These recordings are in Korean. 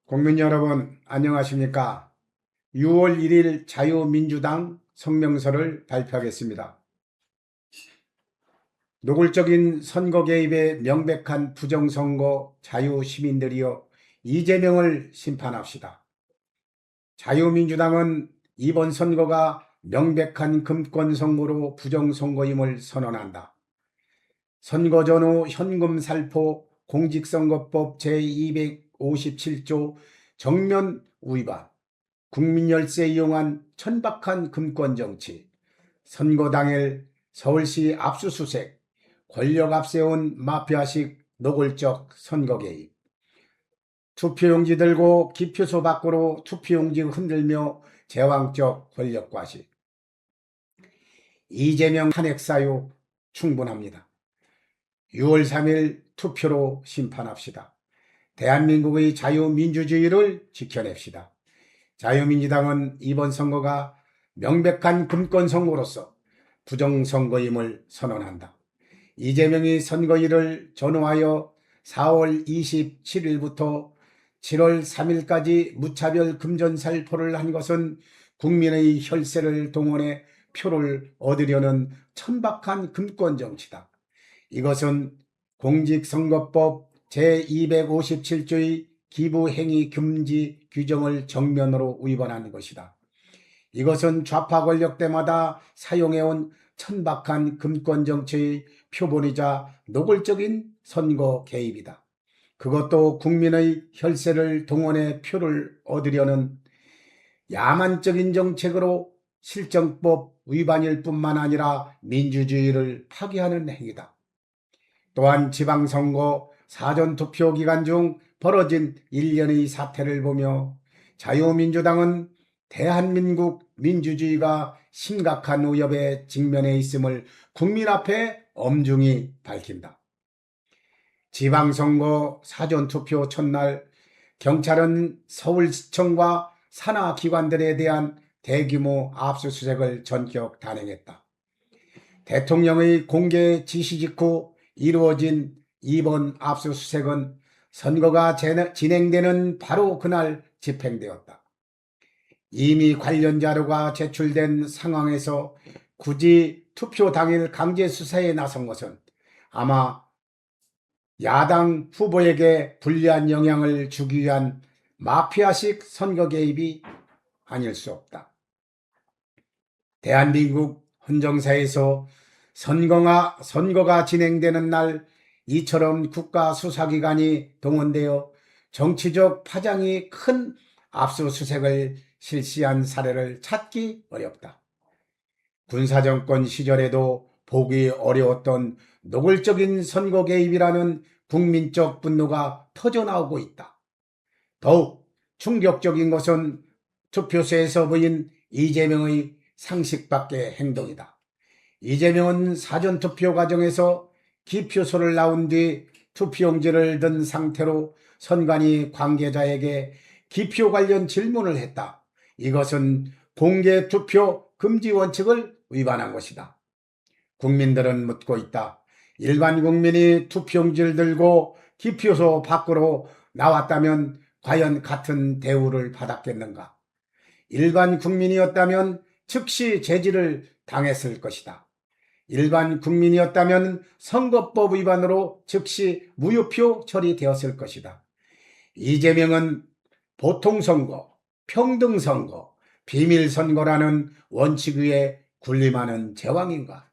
국민 여러분, 안녕하십니까? 6월 1일 자유민주당 성명서를 발표하겠습니다. 노골적인 선거 개입에 명백한 부정선거 자유시민들이여 이재명을 심판합시다. 자유민주당은 이번 선거가 명백한 금권선거로 부정선거임을 선언한다. 선거 전후 현금 살포 공직선거법 제257조 정면 위반, 국민 열세 이용한 천박한 금권정치, 선거 당일 서울시 압수수색, 권력 앞세운 마피아식 노골적 선거 개입, 투표용지 들고 기표소 밖으로 투표용지 흔들며 제왕적 권력 과시, 이재명 탄핵 사유 충분합니다. 6월 3일 투표로 심판합시다. 대한민국의 자유민주주의를 지켜냅시다. 자유민주당은 이번 선거가 명백한 금권선거로서 부정선거임을 선언한다. 이재명이 선거일을 전후하여 4월 27일부터 7월 3일까지 무차별 금전살포를 한 것은 국민의 혈세를 동원해 표를 얻으려는 천박한 금권정치다. 이것은 공직선거법 제257조의 기부행위 금지 규정을 정면으로 위반한 것이다. 이것은 좌파 권력 때마다 사용해온 천박한 금권정치의 표본이자 노골적인 선거 개입이다. 그것도 국민의 혈세를 동원해 표를 얻으려는 야만적인 정책으로 실정법 위반일 뿐만 아니라 민주주의를 파괴하는 행위다. 또한 지방선거 사전투표 기간 중 벌어진 일련의 사태를 보며 자유민주당은 대한민국 민주주의가 심각한 위협에 직면해 있음을 국민 앞에 엄중히 밝힌다. 지방선거 사전투표 첫날 경찰은 서울시청과 산하기관들에 대한 대규모 압수수색을 전격 단행했다. 대통령의 공개 지시 직후 이루어진 이번 압수수색은 선거가 진행되는 바로 그날 집행되었다. 이미 관련 자료가 제출된 상황에서 굳이 투표 당일 강제 수사에 나선 것은 아마 야당 후보에게 불리한 영향을 주기 위한 마피아식 선거 개입이 아닐 수 없다. 대한민국 헌정사에서 선거가 진행되는 날 이처럼 국가수사기관이 동원되어 정치적 파장이 큰 압수수색을 실시한 사례를 찾기 어렵다. 군사정권 시절에도 보기 어려웠던 노골적인 선거 개입이라는 국민적 분노가 터져나오고 있다. 더욱 충격적인 것은 투표소에서 보인 이재명의 상식밖의 행동이다. 이재명은 사전투표 과정에서 기표소를 나온 뒤 투표용지를 든 상태로 선관위 관계자에게 기표 관련 질문을 했다. 이것은 공개투표 금지 원칙을 위반한 것이다. 국민들은 묻고 있다. 일반 국민이 투표용지를 들고 기표소 밖으로 나왔다면 과연 같은 대우를 받았겠는가? 일반 국민이었다면 즉시 제지를 당했을 것이다. 일반 국민이었다면 선거법 위반으로 즉시 무효표 처리되었을 것이다. 이재명은 보통선거, 평등선거, 비밀선거라는 원칙 위에 군림하는 제왕인가?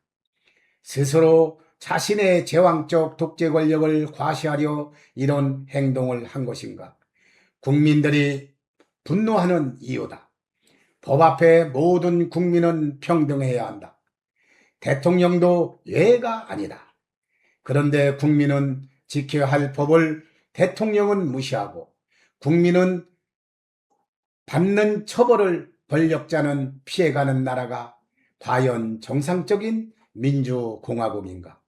스스로 자신의 제왕적 독재 권력을 과시하려 이런 행동을 한 것인가? 국민들이 분노하는 이유다. 법 앞에 모든 국민은 평등해야 한다. 대통령도 예가 아니다. 그런데 국민은 지켜야 할 법을 대통령은 무시하고 국민은 받는 처벌을 권력자는 피해가는 나라가 과연 정상적인 민주공화국인가?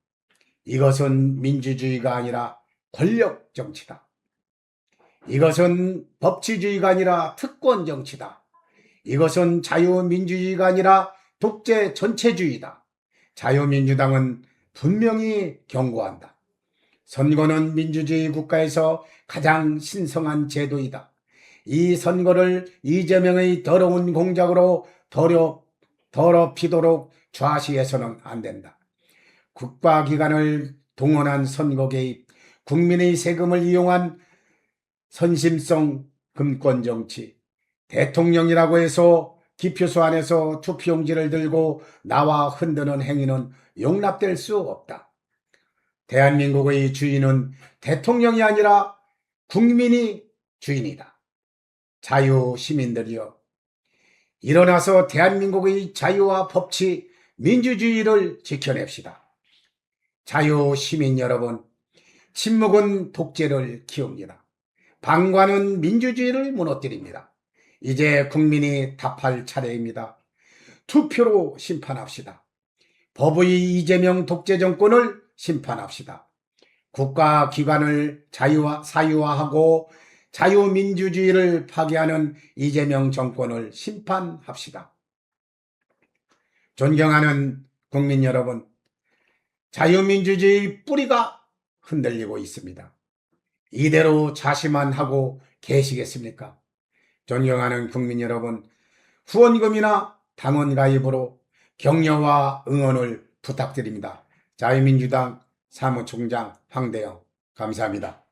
이것은 민주주의가 아니라 권력 정치다. 이것은 법치주의가 아니라 특권 정치다. 이것은 자유민주주의가 아니라 독재 전체주의다. 자유민주당은 분명히 경고한다. 선거는 민주주의 국가에서 가장 신성한 제도이다. 이 선거를 이재명의 더러운 공작으로 더럽히도록 좌시해서는 안 된다. 국가기관을 동원한 선거 개입, 국민의 세금을 이용한 선심성 금권정치, 대통령이라고 해서 기표소 안에서 투표용지를 들고 나와 흔드는 행위는 용납될 수 없다. 대한민국의 주인은 대통령이 아니라 국민이 주인이다. 자유 시민들이여, 일어나서 대한민국의 자유와 법치, 민주주의를 지켜냅시다. 자유 시민 여러분, 침묵은 독재를 키웁니다. 방관은 민주주의를 무너뜨립니다. 이제 국민이 답할 차례입니다. 투표로 심판합시다. 법의 이재명 독재 정권을 심판합시다. 국가기관을 사유화하고 자유민주주의를 파괴하는 이재명 정권을 심판합시다. 존경하는 국민 여러분, 자유민주주의 뿌리가 흔들리고 있습니다. 이대로 자시만 하고 계시겠습니까? 존경하는 국민 여러분, 후원금이나 당원 가입으로 격려와 응원을 부탁드립니다. 자유민주당 사무총장 황대영, 감사합니다.